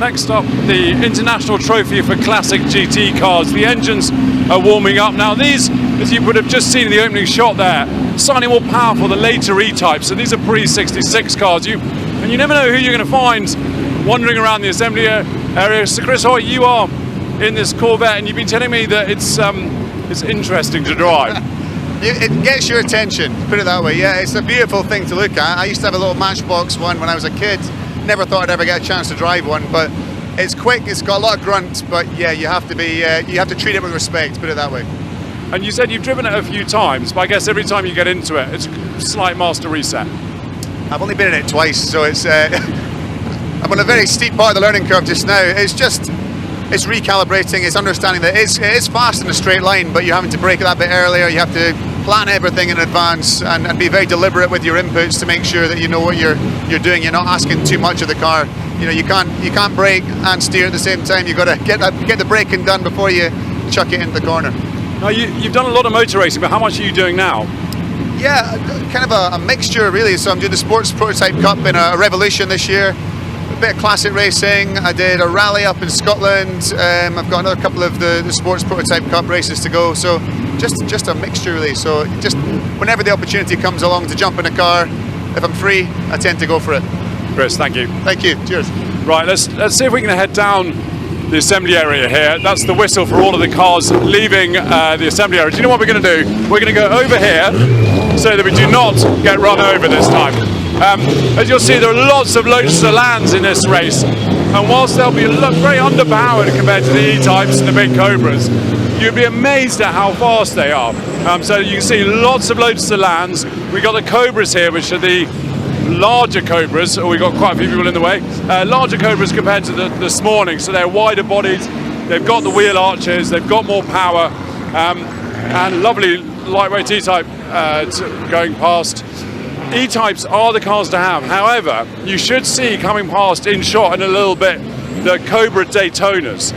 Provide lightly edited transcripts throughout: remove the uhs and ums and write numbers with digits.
Next up, the International Trophy for Classic GT cars. The engines are warming up. Now these, as you would have just seen in the opening shot there, slightly more powerful, the later E-types. So these are pre-66 cars. And you never know who you're going to find wandering around the assembly area. So Chris Hoy, you are in this Corvette, and you've been telling me that it's interesting to drive. It gets your attention, put it that way. Yeah, it's a beautiful thing to look at. I used to have a little Matchbox one when I was a kid. Never thought I'd ever get a chance to drive one, but it's quick, it's got a lot of grunt, but yeah, you have to treat it with respect, put it that way. And you said you've driven it a few times, but I guess every time you get into it, it's a slight master reset. I've only been in it twice, so it's I'm on a very steep part of the learning curve just now. It's recalibrating, it's understanding that it is fast in a straight line, but you're having to brake it that bit earlier. You have to plan everything in advance and be very deliberate with your inputs to make sure that you know what you're doing. You're not asking too much of the car. You know, you can't brake and steer at the same time. You've got to get the braking done before you chuck it into the corner. Now you've done a lot of motor racing, but how much are you doing now? Yeah, kind of a mixture really. So I'm doing the Sports Prototype Cup in a Revolution this year. A bit of classic racing. I did a rally up in Scotland. I've got another couple of the Sports Prototype Cup races to go. So just a mixture really. So just whenever the opportunity comes along to jump in a car, if I'm free, I tend to go for it. Chris, thank you. Thank you. Cheers. Right, let's see if we can head down the assembly area here. That's the whistle for all of the cars leaving the assembly area. Do you know what we're going to do? We're going to go over here so that we do not get run over this time. As you'll see, there are lots of Lotus Elans in this race, and whilst they'll be very underpowered compared to the E-types and the big Cobras, you'd be amazed at how fast they are. So you can see lots of Lotus Elans. We've got the Cobras here, which are the larger Cobras. We've got quite a few people in the way. Larger Cobras compared to this morning, so they're wider bodied, they've got the wheel arches, they've got more power, and lovely lightweight E-type going past. E-types are the cars to have. However, you should see coming past in shot in a little bit the Cobra Daytonas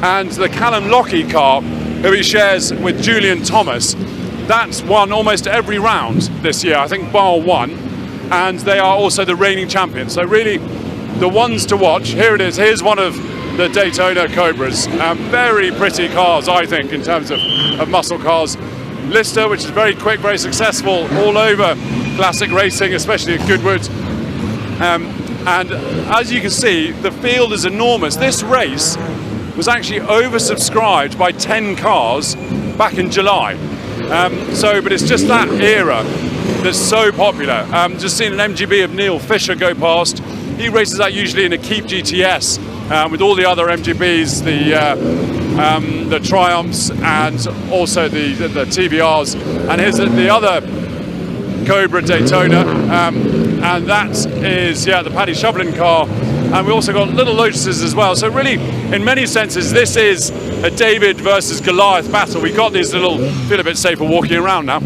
and the Callum Lockie car, who he shares with Julian Thomas. That's won almost every round this year, I think bar one, and they are also the reigning champions. So really, the ones to watch. Here it is. Here's one of the Daytona Cobras. Very pretty cars, I think, in terms of muscle cars. Lister, which is very quick, very successful all over classic racing, especially at Goodwood. And as you can see, the field is enormous. This race was actually oversubscribed by 10 cars back in July. But it's just that era that's so popular. Just seen an MGB of Neil Fisher go past. He races that usually in a Keep GTS with all the other MGBs, the Triumphs, and also the TBRs. And here's the other Cobra Daytona, and that is the Paddy Shovelin car. And we also got little Lotuses as well. So really, in many senses, this is a David versus Goliath battle. We've got these little, feel a bit safer walking around now,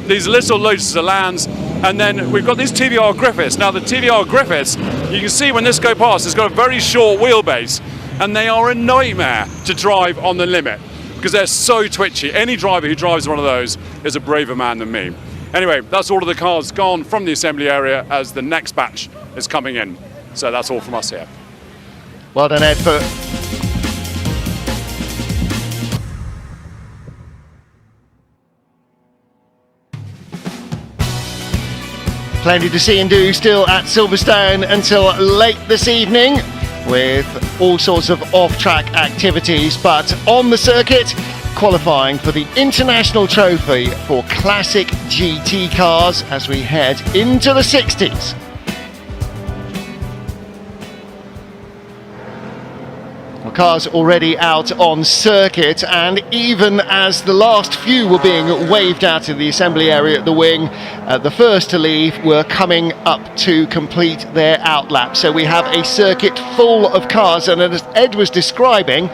these little Lotus Elans, and then we've got these TVR Griffiths. Now the TVR Griffiths, you can see when this goes past, it's got a very short wheelbase, and they are a nightmare to drive on the limit because they're so twitchy. Any driver who drives one of those is a braver man than me. Anyway, that's all of the cars gone from the assembly area as the next batch is coming in. So that's all from us here. Well done, Ed. Plenty to see and do still at Silverstone until late this evening with all sorts of off-track activities, but on the circuit, qualifying for the International Trophy for Classic GT cars as we head into the 60s. Well, cars already out on circuit, and even as the last few were being waved out of the assembly area at the wing, the first to leave were coming up to complete their outlap. So we have a circuit full of cars, and as Ed was describing,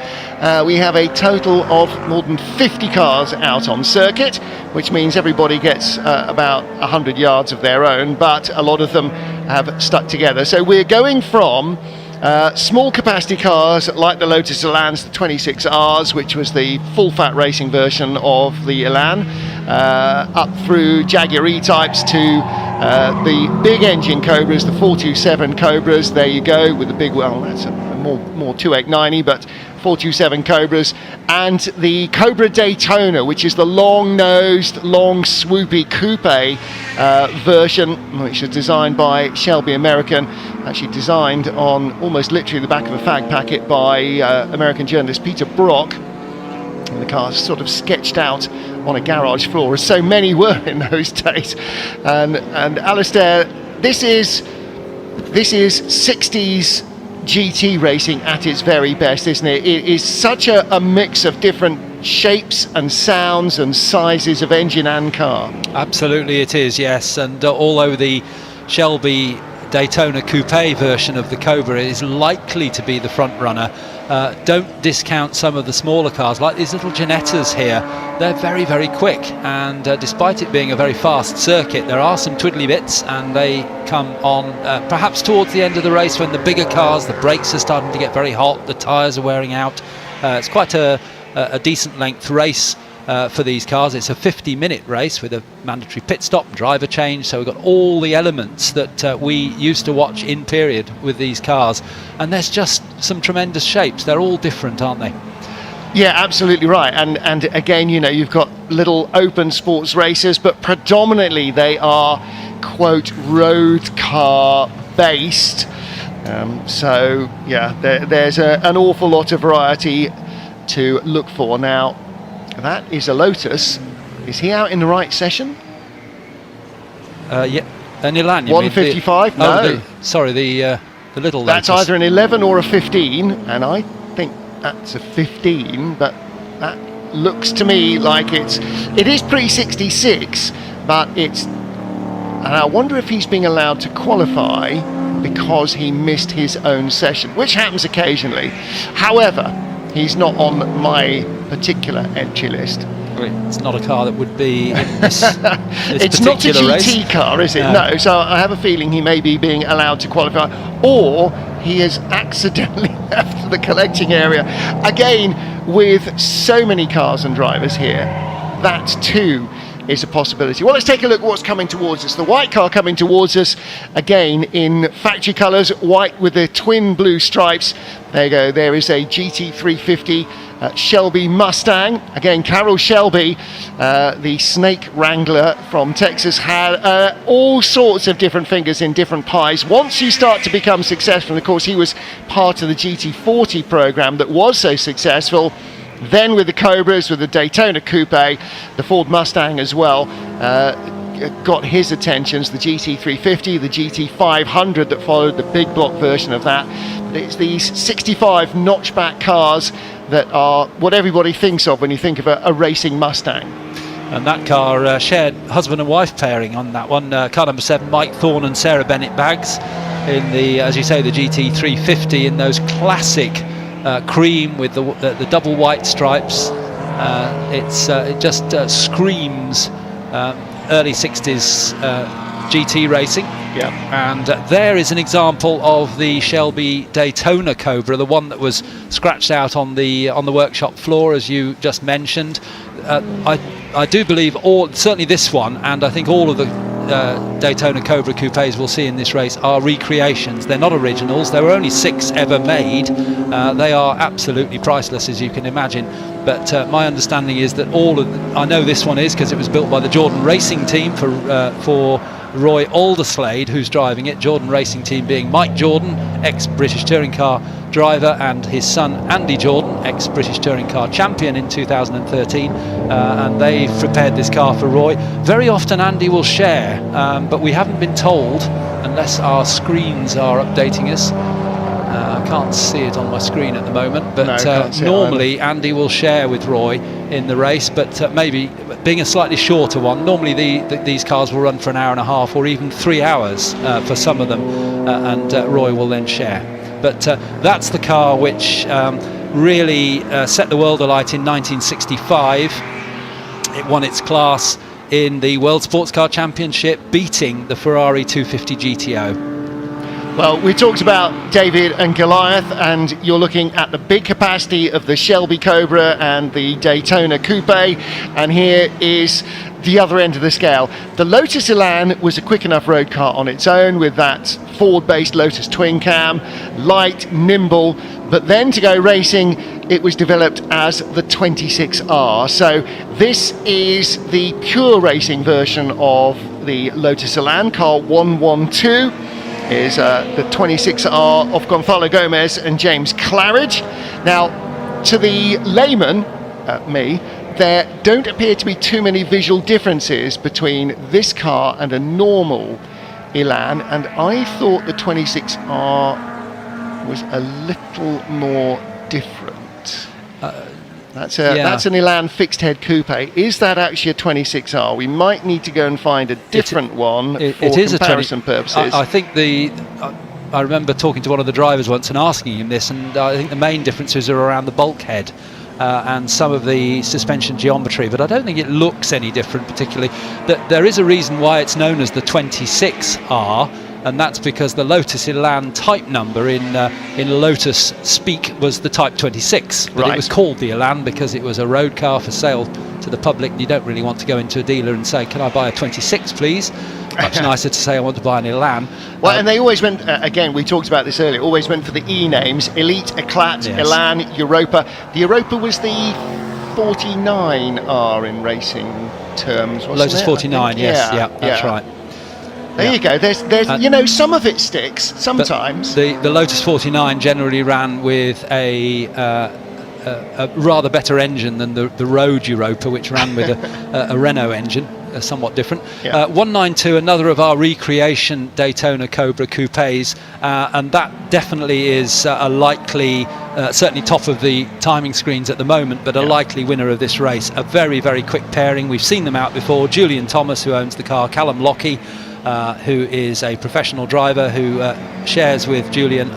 we have a total of more than 50 cars out on circuit, which means everybody gets about 100 yards of their own, but a lot of them have stuck together. So we're going from small capacity cars like the Lotus Elans, the 26Rs, which was the full fat racing version of the Elan, up through Jaguar E-types to the big engine Cobras, the 427 Cobras. There you go with the big, well, that's a more 2890, but 427 Cobras, and the Cobra Daytona, which is the long-nosed, long swoopy coupe version, which is designed by Shelby American, actually designed on almost literally the back of a fag packet by American journalist Peter Brock. And the car's sort of sketched out on a garage floor, as so many were in those days. And Alistair, this is 60s GT racing at its very best, isn't it? It is such a mix of different shapes and sounds and sizes of engine and car. Absolutely it is, yes. And although the Shelby Daytona Coupe version of the Cobra is likely to be the front runner, don't discount some of the smaller cars like these little Ginettas here. They're very, very quick, and despite it being a very fast circuit, there are some twiddly bits, and they come on perhaps towards the end of the race when the bigger cars, the brakes are starting to get very hot, the tyres are wearing out. It's quite a decent length race for these cars. It's a 50-minute race with a mandatory pit stop, driver change, so we've got all the elements that we used to watch in period with these cars, and there's just some tremendous shapes. They're all different, aren't they? Yeah, absolutely right. And again, you know, you've got little open sports races, but predominantly they are, quote, road car based. So yeah, there's an awful lot of variety to look for. Now, that is a Lotus. Is he out in the right session? Yeah, an Elan. 155? No. The little That's Lotus. either an 11 or a 15, and I think that's a 15, but that looks to me like it is pre-66, but and I wonder if he's being allowed to qualify because he missed his own session, which happens occasionally. However, he's not on my particular entry list. It's not a car that would be in this it's not a GT race. car, is it? No, so I have a feeling he may be being allowed to qualify, or he has accidentally left the collecting area. Again, with so many cars and drivers here, that too is a possibility. Well, let's take a look at what's coming towards us. The white car coming towards us, again in factory colours, white with the twin blue stripes. There you go, there is a GT350 Shelby Mustang. Again, Carroll Shelby, the snake wrangler from Texas, had all sorts of different fingers in different pies. Once you start to become successful, and of course he was part of the GT40 program that was so successful, then with the Cobras, with the Daytona Coupe, the Ford Mustang as well, got his attentions, the GT350, the GT500 that followed, the big block version of that. But it's these 65 notchback cars that are what everybody thinks of when you think of a racing Mustang. And that car shared husband and wife pairing on that one. Car number 7, Mike Thorne and Sarah Bennett Baggs in the, as you say, the GT350 in those classic cream with the double white stripes. It just screams early 60s GT racing. Yeah. And there is an example of the Shelby Daytona Cobra, the one that was scratched out on the workshop floor, as you just mentioned. I do believe certainly this one, and I think all of the Daytona Cobra coupes we'll see in this race are recreations. They're not originals. There were only 6 ever made. They are absolutely priceless, as you can imagine. But my understanding is that I know this one is because it was built by the Jordan Racing Team for Roy Alderslade, who's driving it. Jordan Racing Team being Mike Jordan, ex-British touring car driver, and his son Andy Jordan, ex-British touring car champion in 2013, and they've prepared this car for Roy. Very often Andy will share, but we haven't been told, unless our screens are updating us. I can't see it on my screen at the moment, but normally Andy will share with Roy in the race, but maybe being a slightly shorter one, normally these cars will run for an hour and a half or even 3 hours for some of them, and Roy will then share. But that's the car which really set the world alight in 1965. It won its class in the World Sports Car Championship, beating the Ferrari 250 GTO. Well, we talked about David and Goliath, and you're looking at the big capacity of the Shelby Cobra and the Daytona Coupe, and here is the other end of the scale. The Lotus Elan was a quick enough road car on its own with that Ford-based Lotus twin cam, light, nimble, but then to go racing, it was developed as the 26R. So this is the pure racing version of the Lotus Elan. Car 112 is the 26R of Gonzalo Gomez and James Claridge. Now, to the layman, me, there don't appear to be too many visual differences between this car and a normal Elan, and I thought the 26R was a little more different. That's an Elan fixed head coupe. Is that actually a 26R? We might need to go and find a different one for comparison purposes. I think I remember talking to one of the drivers once and asking him this, and I think the main differences are around the bulkhead and some of the suspension geometry, but I don't think it looks any different particularly. There is a reason why it's known as the 26R, and that's because the Lotus Elan type number in Lotus speak was the Type 26, but it was called the Elan because it was a road car for sale to the public. You don't really want to go into a dealer and say, can I buy a 26 please? Much nicer to say I want to buy an Elan. Well, and they always went, again, we talked about this earlier, always went for the E names: Elite, Eclat, Elan, Europa. The Europa was the 49R in racing terms, wasn't Lotus it? 49, yes, that's right. There you go. There's some of it sticks sometimes. The Lotus 49 generally ran with a rather better engine than the Road Europa, which ran with a Renault engine, somewhat different. 192, another of our recreation Daytona Cobra coupes, and that definitely is a likely, certainly top of the timing screens at the moment, but a likely winner of this race. A very, very quick pairing. We've seen them out before. Julian Thomas, who owns the car, Callum Lockie, who is a professional driver who shares with Julian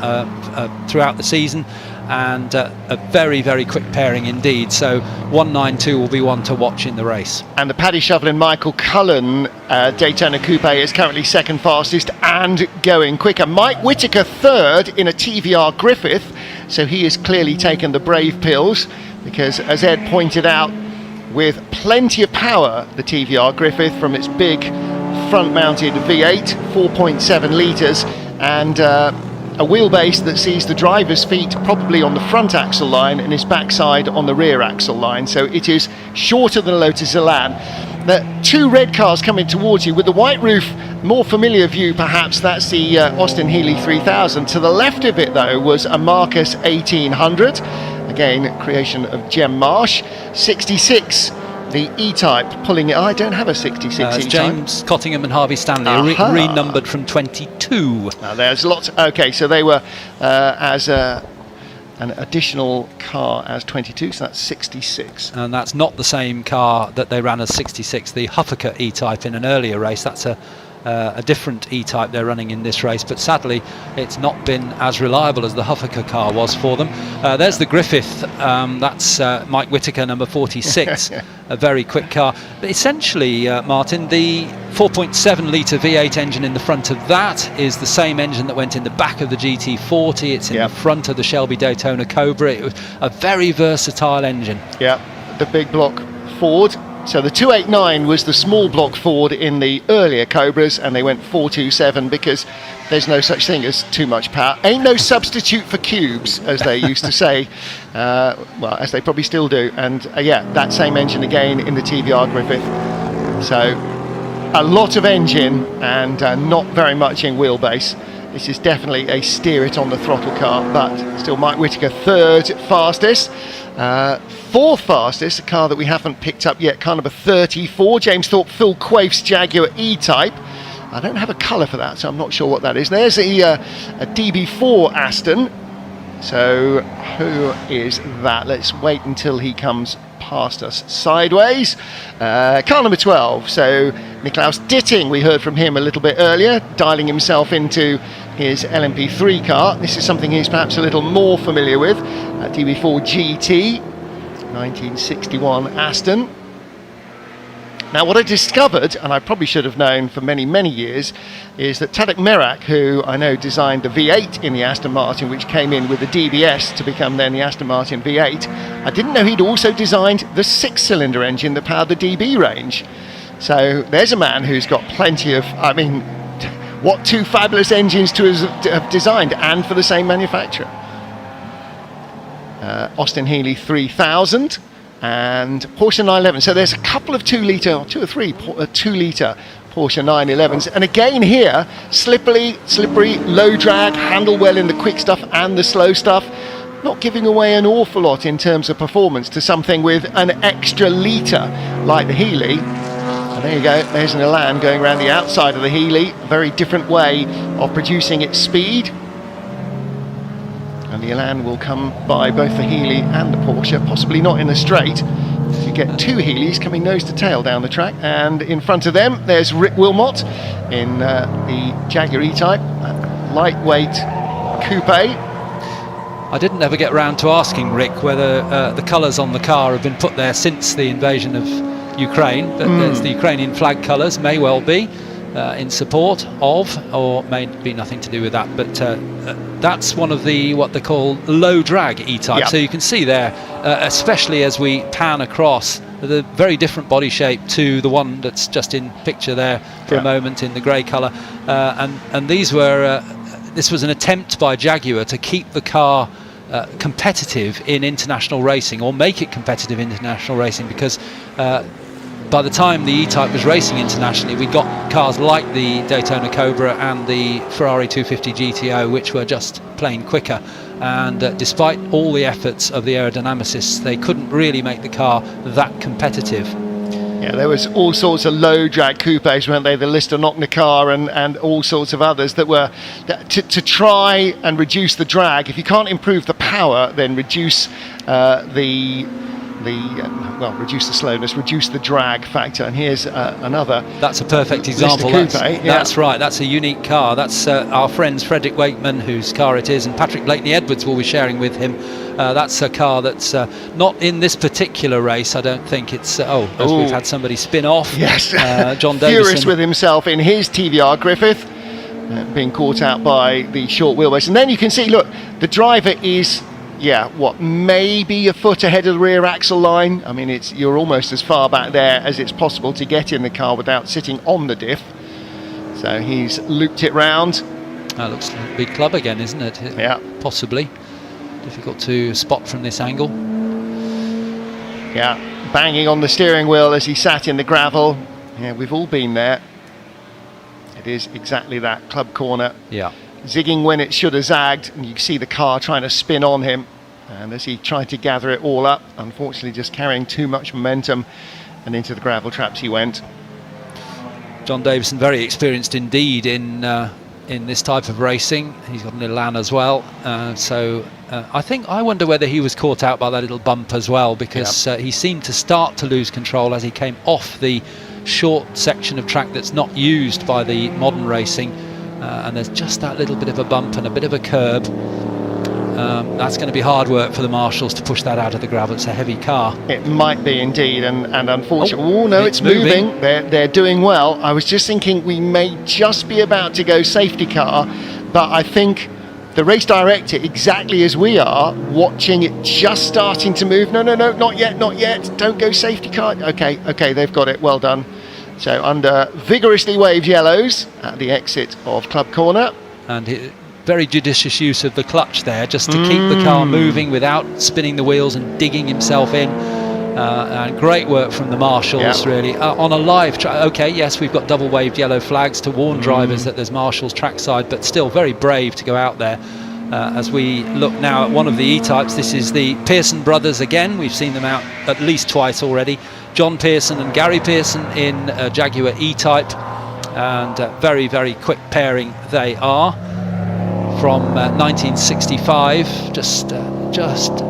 throughout the season, and a very, very quick pairing indeed. So 192 will be one to watch in the race. And the Paddy Shovelin Michael Cullen Daytona Coupe is currently second fastest and going quicker. Mike Whitaker third in a TVR Griffith, so he has clearly taken the brave pills, because as Ed pointed out, with plenty of power, the TVR Griffith, from its big front-mounted V8, 4.7 litres, and a wheelbase that sees the driver's feet probably on the front axle line and his backside on the rear axle line, so it is shorter than Lotus Elan. The two red cars coming towards you with the white roof, more familiar view perhaps, that's the Austin Healey 3000. To the left of it though was a Marcus 1800, again creation of Jem Marsh. 66, the E-Type pulling it. I don't have a 66 E-Type. James Cottingham and Harvey Stanley, renumbered from 22. Now there's lots. Okay, so they were as an additional car as 22, so that's 66. And that's not the same car that they ran as 66, the Huffaker E-Type in an earlier race. That's a different E-Type they're running in this race, but sadly it's not been as reliable as the Huffaker car was for them. There's the Griffith, that's Mike Whitaker, number 46, a very quick car. But essentially, Martin, the 4.7 litre V8 engine in the front of that is the same engine that went in the back of the GT40. It's in the front of the Shelby Daytona Cobra. It was a very versatile engine. Yeah, the big block Ford. So the 289 was the small block Ford in the earlier Cobras, and they went 427 because there's no such thing as too much power. Ain't no substitute for cubes, as they used to say. Well, as they probably still do. And that same engine again in the TVR Griffith. So a lot of engine and not very much in wheelbase. This is definitely a steer it on the throttle car, but still Mike Whitaker third fastest. Fourth fastest, a car that we haven't picked up yet, car number 34, James Thorpe, Phil Quaif's Jaguar E-Type. I don't have a colour for that, so I'm not sure what that is. There's a DB4 Aston. So who is that? Let's wait until he comes past us sideways. Car number 12, so Niklaus Ditting, we heard from him a little bit earlier, dialing himself into his LMP3 car. This is something he's perhaps a little more familiar with. DB4 GT, 1961 Aston. Now, what I discovered, and I probably should have known for many, many years, is that Tadek Merak, who I know designed the V8 in the Aston Martin, which came in with the DBS to become then the Aston Martin V8, I didn't know he'd also designed the 6-cylinder engine that powered the DB range. So there's a man who's got plenty of, I mean, what two fabulous engines to have designed, and for the same manufacturer. Austin Healey 3000 and Porsche 911. So there's a couple of 2 or 3 2-litre Porsche 911s. And again here, slippery, low drag, handle well in the quick stuff and the slow stuff. Not giving away an awful lot in terms of performance to something with an extra litre like the Healey. And there you go, there's an Elan going around the outside of the Healey. A very different way of producing its speed. And the Elan will come by both the Healey and the Porsche, possibly not in a straight. You get 2 Healeys coming nose to tail down the track, and in front of them there's Rick Wilmot in the Jaguar E-Type, lightweight coupe. I didn't ever get round to asking Rick whether the colours on the car have been put there since the invasion of Ukraine, but there's the Ukrainian flag colours, may well be in support of, or may be nothing to do with that, but that's one of the what they call low drag E-Type. Yep. So you can see there, especially as we pan across, the very different body shape to the one that's just in picture there for a moment in the grey colour, and these were this was an attempt by Jaguar to keep the car competitive in international racing, or make it competitive in international racing, because by the time the E-Type was racing internationally, we got cars like the Daytona Cobra and the Ferrari 250 GTO, which were just plain quicker. And despite all the efforts of the aerodynamicists, they couldn't really make the car that competitive. Yeah, there was all sorts of low drag coupes, weren't they? The Lister Knocknacar and all sorts of others that were to try and reduce the drag. If you can't improve the power, then reduce reduce the slowness, reduce the drag factor. And here's another. That's a perfect example. That's right. That's a unique car. That's our friends Frederick Wakeman, whose car it is, and Patrick Blakeney Edwards will be sharing with him. That's a car that's not in this particular race. I don't think it's. We've had somebody spin off. Yes, John Davison. Furious with himself in his TVR Griffith, being caught out by the short wheelbase. And then you can see, look, the driver is. Maybe a foot ahead of the rear axle line. I mean, you're almost as far back there as it's possible to get in the car without sitting on the diff. So he's looped it round. That looks like a big club again, isn't it? Yeah. Possibly. Difficult to spot from this angle. Yeah, banging on the steering wheel as he sat in the gravel. Yeah, we've all been there. It is exactly that, club corner. Yeah. Zigging when it should have zagged, and you can see the car trying to spin on him, and as he tried to gather it all up, unfortunately just carrying too much momentum, and into the gravel traps he went. John Davison, very experienced indeed in this type of racing. He's got an Elan as well, I wonder whether he was caught out by that little bump as well, because he seemed to start to lose control as he came off the short section of track that's not used by the modern racing. And there's just that little bit of a bump and a bit of a curb. That's going to be hard work for the marshals to push that out of the gravel. It's a heavy car. It might be indeed, and unfortunately, it's moving. They're doing well. I was just thinking we may just be about to go safety car, but I think the race director, exactly as we are, watching it just starting to move. No, not yet. Don't go safety car. Okay, they've got it. Well done. So under vigorously waved yellows at the exit of Club Corner. And very judicious use of the clutch there, just to keep the car moving without spinning the wheels and digging himself in. And great work from the marshals, really. On a live track, okay, yes, we've got double waved yellow flags to warn drivers that there's marshals trackside, but still very brave to go out there. As we look now at one of the E-Types, this is the Pearson brothers again. We've seen them out at least twice already. John Pearson and Gary Pearson in Jaguar E-Type, and very, very quick pairing they are. From 1965, just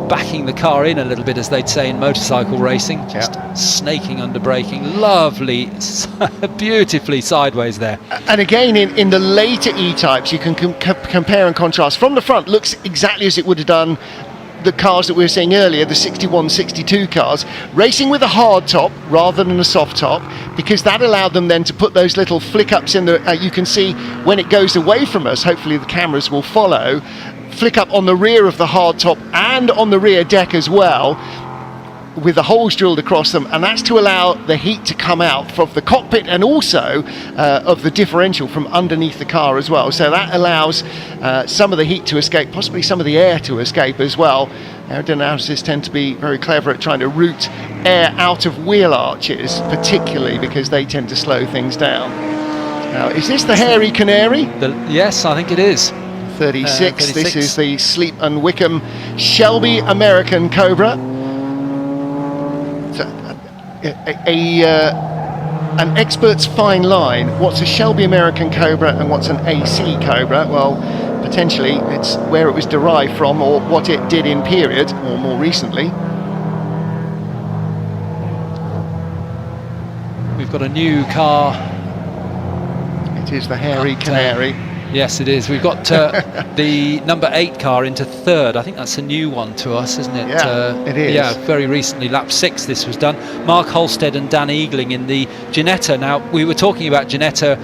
backing the car in a little bit, as they'd say in motorcycle racing, just snaking under braking, lovely, beautifully sideways there. And again, in the later E-Types, you can compare and contrast. From the front, looks exactly as it would have done the cars that we were seeing earlier, the 61, 62 cars, racing with a hard top rather than a soft top, because that allowed them then to put those little flick ups in the, you can see when it goes away from us, hopefully the cameras will follow, flick up on the rear of the hard top and on the rear deck as well, with the holes drilled across them, and that's to allow the heat to come out from the cockpit and also of the differential from underneath the car as well. So that allows some of the heat to escape, possibly some of the air to escape as well. Aerodynamicists tend to be very clever at trying to route air out of wheel arches, particularly because they tend to slow things down. Now, is this the Hairy Canary? Yes, I think it is. 36. This is the Sleep and Wickham Shelby American Cobra. An expert's fine line. What's a Shelby American Cobra and what's an AC Cobra? Well, potentially it's where it was derived from or what it did in period, or more recently. We've got a new car. It is the Hairy Canary. Yes, it is. We've got the number 8 car into third. I think that's a new one to us, isn't it? Yeah, it is. Yeah, very recently, lap 6 this was done. Mark Holstead and Dan Eagling in the Ginetta. Now, we were talking about Ginetta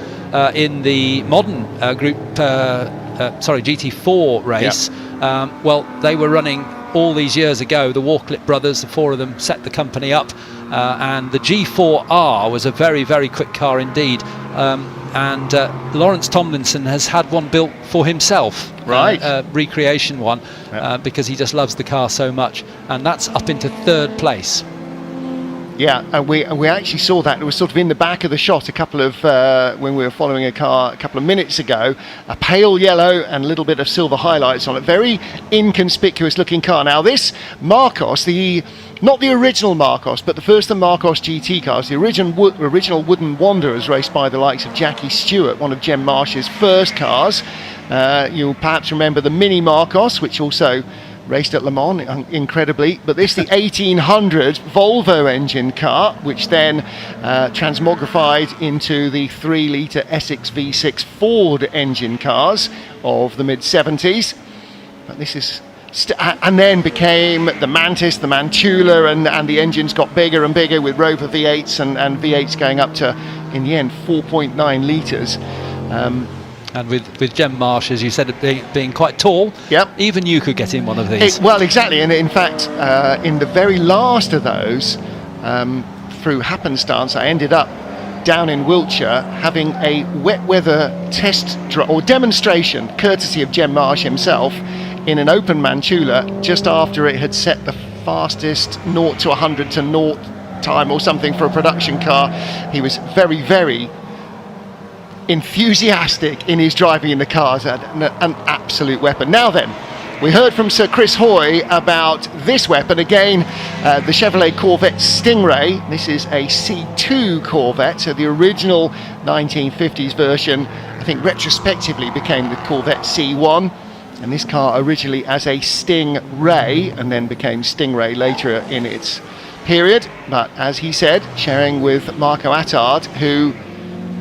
in the modern group, GT4 race. Yeah. Well, they were running all these years ago. The Warcliffe brothers, the 4 of them, set the company up. And the G4R was a very, very quick car indeed. And Lawrence Tomlinson has had one built for himself, right? Recreation one, because he just loves the car so much, and that's up into third place. Yeah, and we actually saw that. It was sort of in the back of the shot a couple of when we were following a car a couple of minutes ago. A pale yellow and a little bit of silver highlights on it. Very inconspicuous looking car. Now this Marcos, not the original Marcos, but the first of the Marcos GT cars, the original Wooden Wanderers, raced by the likes of Jackie Stewart, one of Jem Marsh's first cars. You'll perhaps remember the Mini Marcos, which also raced at Le Mans, incredibly, but this the 1800 Volvo engine car, which then transmogrified into the 3-litre Essex V6 Ford engine cars of the mid-70s. But this is and then became the Mantis, the Mantula, and the engines got bigger and bigger with Rover V8s and V8s going up to, in the end, 4.9 litres. And with Jem Marsh, as you said, being quite tall, yep, even you could get in one of these. Well, exactly, and in fact, in the very last of those, through happenstance, I ended up down in Wiltshire having a wet weather test or demonstration, courtesy of Jem Marsh himself, in an open Mantula, just after it had set the fastest 0 to 100 to 0 time or something for a production car. He was very, very enthusiastic in his driving in the cars, an absolute weapon. Now then, we heard from Sir Chris Hoy about this weapon again, the Chevrolet Corvette Stingray. This is a C2 Corvette, so the original 1950s version, I think retrospectively became the Corvette C1, and this car originally as a Stingray and then became Stingray later in its period. But as he said, sharing with Marco Attard, who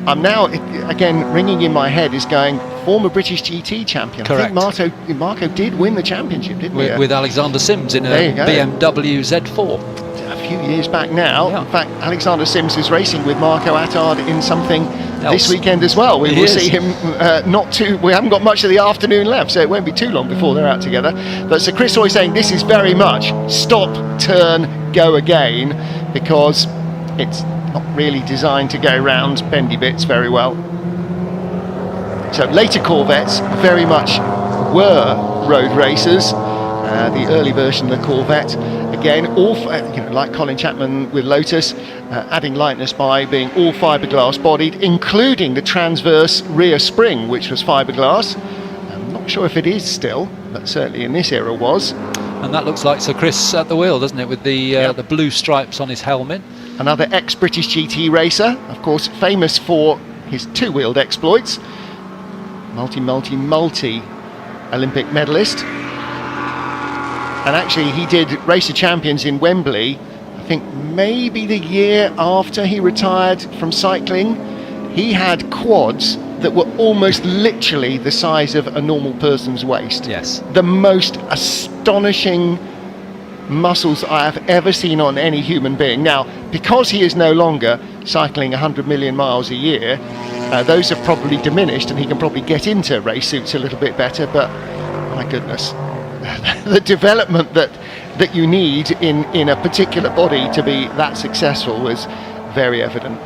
I'm now, again, ringing in my head, is going former British GT champion. Correct. I think Marco did win the championship, didn't he? With Alexander Sims in a BMW Z4. A few years back now. Yeah. In fact, Alexander Sims is racing with Marco Attard in something this weekend as well. We will see him we haven't got much of the afternoon left, so it won't be too long before they're out together. But Sir Chris Hoy saying this is very much stop, turn, go again, because it's not really designed to go round bendy bits very well. So later Corvettes very much were road racers. The early version of the Corvette, again, all like Colin Chapman with Lotus, adding lightness by being all fiberglass bodied, including the transverse rear spring, which was fiberglass. I'm not sure if it is still, but certainly in this era was. And that looks like Sir Chris at the wheel, doesn't it, with the blue stripes on his helmet. Another ex-British GT racer, of course, famous for his two-wheeled exploits. Multi Olympic medalist. And actually, he did Race of Champions in Wembley, I think maybe the year after he retired from cycling. He had quads that were almost literally the size of a normal person's waist. Yes. The most astonishing muscles I have ever seen on any human being. Now, because he is no longer cycling 100 million miles a year, those have probably diminished, and he can probably get into race suits a little bit better, but my goodness, the development that you need in a particular body to be that successful was very evident.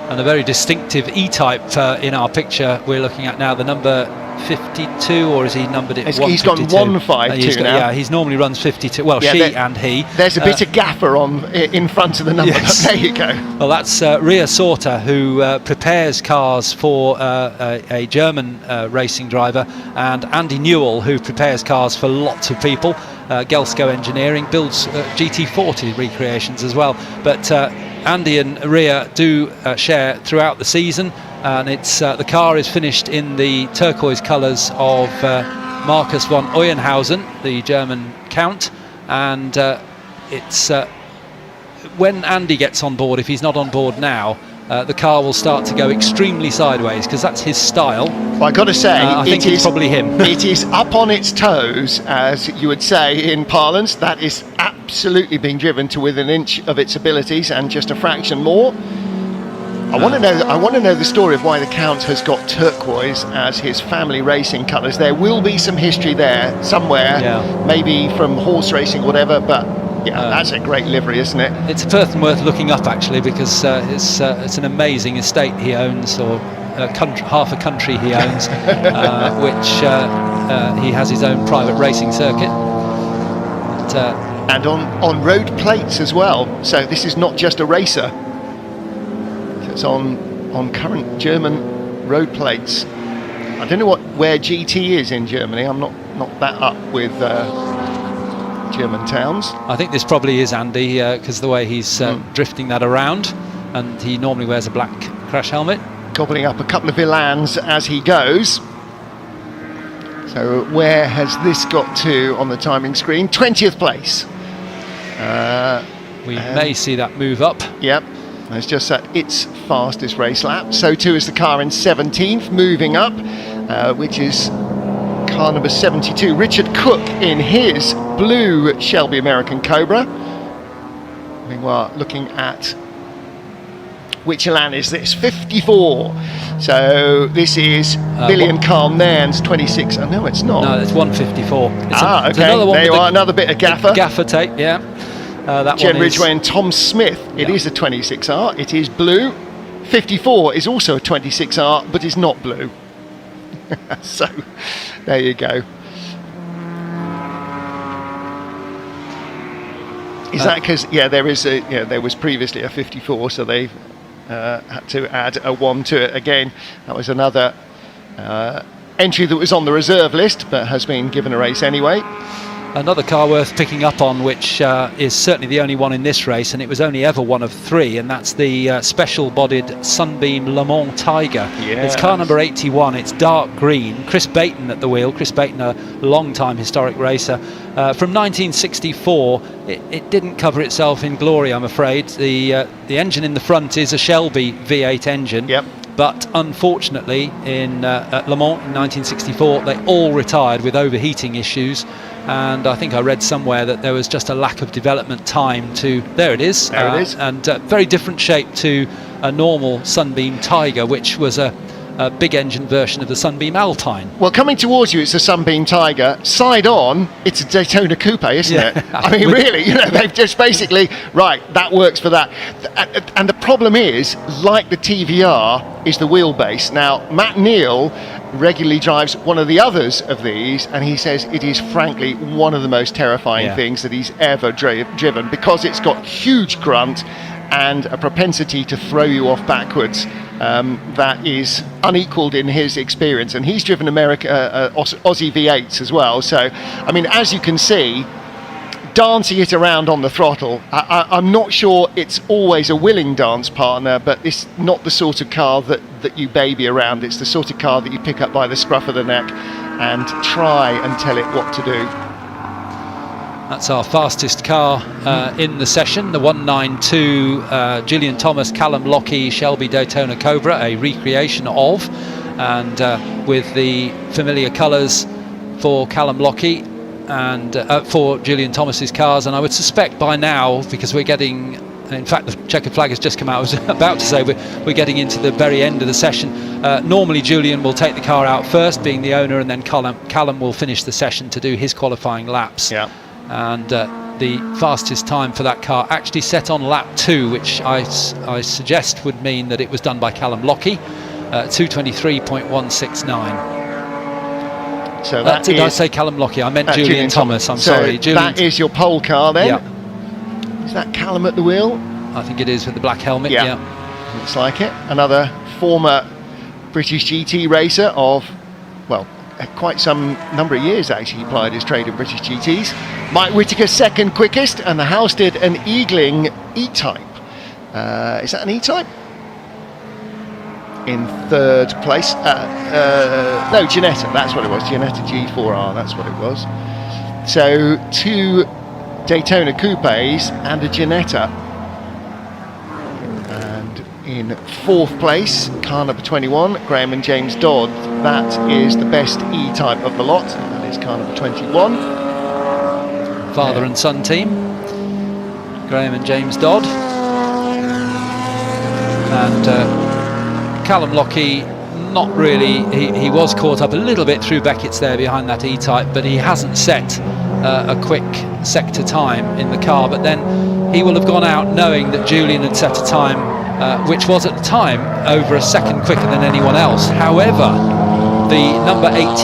And a very distinctive E-type in our picture we're looking at now, the number 52, or is he numbered it? He's gone 152 now. Yeah, he's normally runs 52. Well, yeah, and he. There's a bit of gaffer on in front of the number. Yes. There you go. Well, that's Ria Sorter, who prepares cars for a German racing driver, and Andy Newell, who prepares cars for lots of people. Gelsko Engineering builds GT40 recreations as well. But Andy and Ria do share throughout the season. And it's the car is finished in the turquoise colours of Markus von Euenhausen, the German Count, and it's when Andy gets on board, if he's not on board now, the car will start to go extremely sideways, because that's his style. Well, I got to say, I think it's probably him. It is up on its toes, as you would say in parlance. That is absolutely being driven to within an inch of its abilities and just a fraction more. I want to know the story of why the Count has got turquoise as his family racing colours. There will be some history there somewhere, maybe from horse racing, whatever. But yeah, that's a great livery, isn't it? It's a person worth looking up, actually, because it's an amazing estate he owns, or half a country he owns, which he has his own private racing circuit. And on road plates as well. So this is not just a racer. It's on current German road plates. I don't know where GT is in Germany. I'm not that up with German towns. I think this probably is Andy, because the way he's drifting that around, and he normally wears a black crash helmet. Gobbling up a couple of Vilans as he goes. So where has this got to on the timing screen? 20th place. We may see that move up. Yep. It's just at its fastest race lap. So too is the car in 17th, moving up, which is car number 72, Richard Cook, in his blue Shelby American Cobra. Meanwhile, looking at which Elan is this? 54. So this is Billy and Carl Nairn's 26. Oh, no, it's not. No, it's 154. Okay. There you are, another bit of gaffer. Gaffer tape, yeah. That Jen one Ridgway and Tom Smith. It is a 26R. It is blue. 54 is also a 26R, but is not blue. So there you go. Is that because there was previously a 54, so they've had to add a 1 to it again. That was another entry that was on the reserve list, but has been given a race anyway. Another car worth picking up on, which is certainly the only one in this race, and it was only ever one of 3, and that's the special-bodied Sunbeam Le Mans Tiger. Yes. It's car number 81. It's dark green. Chris Baton at the wheel. Chris Baton, a long-time historic racer. From 1964, it didn't cover itself in glory, I'm afraid. The engine in the front is a Shelby V8 engine. Yep. But unfortunately, at Le Mans in 1964, they all retired with overheating issues. And I think I read somewhere that there was just a lack of development time to... There it is. There it is. And very different shape to a normal Sunbeam Tiger, which was a big engine version of the Sunbeam Alpine. Well, coming towards you, it's a Sunbeam Tiger. Side on, it's a Daytona Coupe, isn't it? I mean, really, they've just basically, right, that works for that. And the problem is, like the TVR, is the wheelbase. Now, Matt Neal regularly drives one of the others of these, and he says it is frankly one of the most terrifying things that he's ever driven, because it's got huge grunt and a propensity to throw you off backwards that is unequaled in his experience. And he's driven Aussie V8s as well, so I mean, as you can see, dancing it around on the throttle, I'm not sure it's always a willing dance partner, but it's not the sort of car that you baby around. It's the sort of car that you pick up by the scruff of the neck and try and tell it what to do. That's our fastest car in the session, the 192 Gillian Thomas Callum Lockie Shelby Daytona Cobra, a recreation of. and with the familiar colours for Callum Lockie and for Julian Thomas's cars. And I would suspect by now, because we're getting, in fact, the checkered flag has just come out. I was about to say we're getting into the very end of the session. Normally Julian will take the car out first, being the owner, and then Callum will finish the session to do his qualifying laps. Yeah. And the fastest time for that car actually set on lap 2, which I suggest would mean that it was done by Callum Lockie, 2:23.169. So that did is, I say Callum Lockie? I meant Julian Thomas. I'm sorry. That is your pole car then? Yeah. Is that Callum at the wheel? I think it is, with the black helmet. Yeah. Looks like it. Another former British GT racer of, well, quite some number of years actually. He plied his trade in British GTs. Mike Whittaker second quickest, and the house did an Eagling E-Type. Is that an E-Type? In third place. No, Ginetta, that's what it was. Ginetta G4R, that's what it was. So 2 Daytona Coupes and a Ginetta. And in fourth place, car number 21, Graham and James Dodd. That is the best E-Type of the lot. That is car number 21. Father and son team, Graham and James Dodd. And Callum Lockie, not really, he was caught up a little bit through Beckett's there behind that E-Type, but he hasn't set a quick sector time in the car. But then he will have gone out knowing that Julian had set a time which was at the time over a second quicker than anyone else. However, the number 88,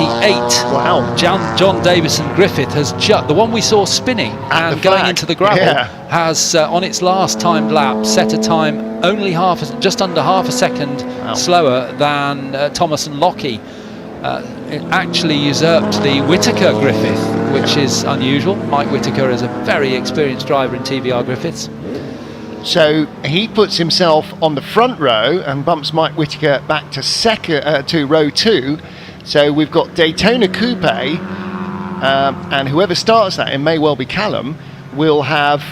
wow, John Davison Griffith, has the one we saw spinning and going into the gravel, has on its last timed lap set a time only just under half a second slower than Thomas and Lockie. It actually usurped the Whittaker Griffith, which is unusual. Mike Whittaker is a very experienced driver in TVR Griffiths. So he puts himself on the front row and bumps Mike Whittaker back to to row 2. So we've got Daytona Coupe, and whoever starts that, it may well be Callum, will have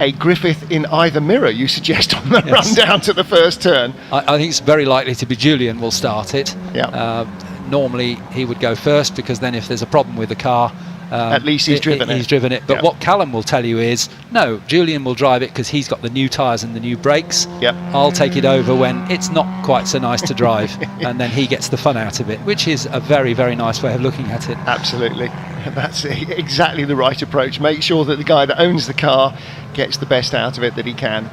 a Griffith in either mirror, you suggest, on the run down to the first turn. I think it's very likely to be Julian will start it. Yeah. Normally he would go first, because then if there's a problem with the car, at least he's driven it. But what Callum will tell you is, no, Julian will drive it because he's got the new tyres and the new brakes. I'll take it over when it's not quite so nice to drive, and then he gets the fun out of it, which is a very, very nice way of looking at it. Absolutely. That's exactly the right approach. Make sure that the guy that owns the car gets the best out of it that he can.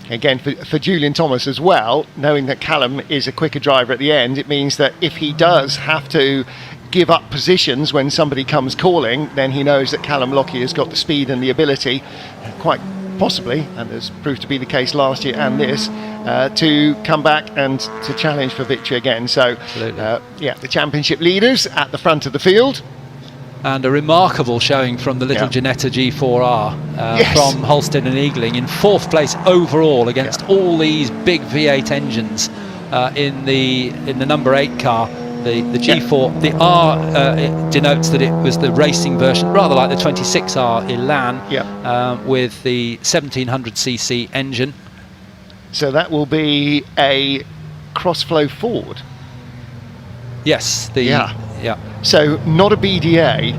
Again, for Julian Thomas as well, knowing that Callum is a quicker driver at the end, it means that if he does have to give up positions when somebody comes calling, then he knows that Callum Lockie has got the speed and the ability, quite possibly, and has proved to be the case last year and this, to come back and to challenge for victory again. So, the championship leaders at the front of the field. And a remarkable showing from the little Ginetta G4R from Holstead and Eagling, in fourth place overall against all these big V8 engines in the number 8 car. The G4, the R denotes that it was the racing version, rather like the 26R Elan, with the 1700cc engine. So that will be a cross-flow Ford. Yes. So not a BDA,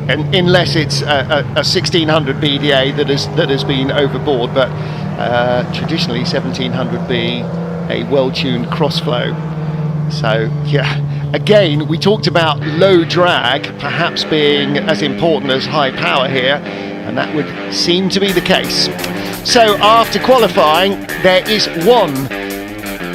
and unless it's a 1600 BDA that has been overboard, but traditionally 1700B, a well-tuned cross-flow. So again, we talked about low drag perhaps being as important as high power here, and that would seem to be the case. So after qualifying, there is one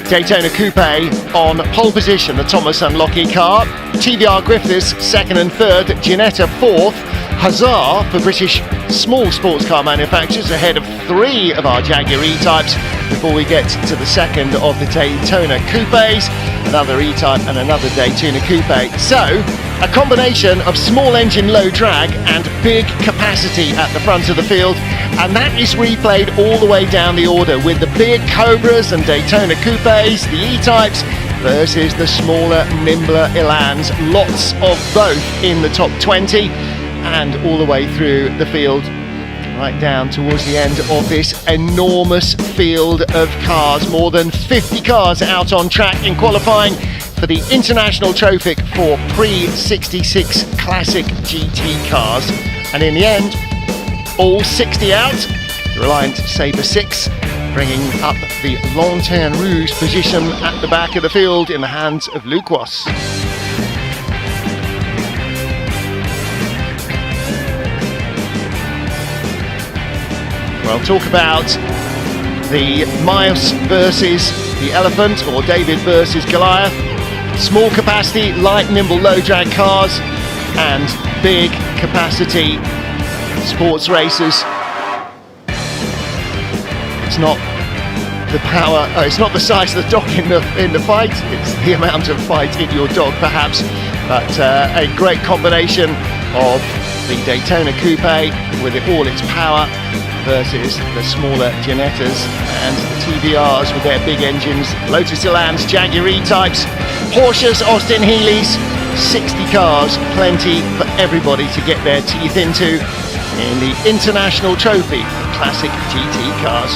Daytona Coupe on pole position, the Thomas and Lockie car. TVR Griffiths second and third, Ginetta fourth, Huzzah for British small sports car manufacturers, ahead of 3 of our Jaguar E-Types before we get to the second of the Daytona Coupes, another E-Type and another Daytona Coupe. So a combination of small engine low drag and big capacity at the front of the field, and that is replayed all the way down the order with the big Cobras and Daytona Coupes, the E-Types versus the smaller, nimbler Elans. Lots of both in the top 20 and all the way through the field, right down towards the end of this enormous field of cars. More than 50 cars out on track in qualifying, for the International Trophy for Pre-66 Classic GT cars. And in the end, all 60 out. The Reliant Sabre 6 bringing up the Lanterne Rouge position at the back of the field in the hands of Lucas. Well, talk about the mouse versus the elephant, or David versus Goliath. Small capacity, light, nimble, low drag cars and big capacity sports racers. It's not the power, it's not the size of the dog in the fight, it's the amount of fight in your dog perhaps, but a great combination of the Daytona Coupe with all its power versus the smaller Ginettas and the TVRs with their big engines, Lotus Elans, Jaguar E-types, Porsches, Austin Healey's, 60 cars, plenty for everybody to get their teeth into in the International Trophy Classic GT cars.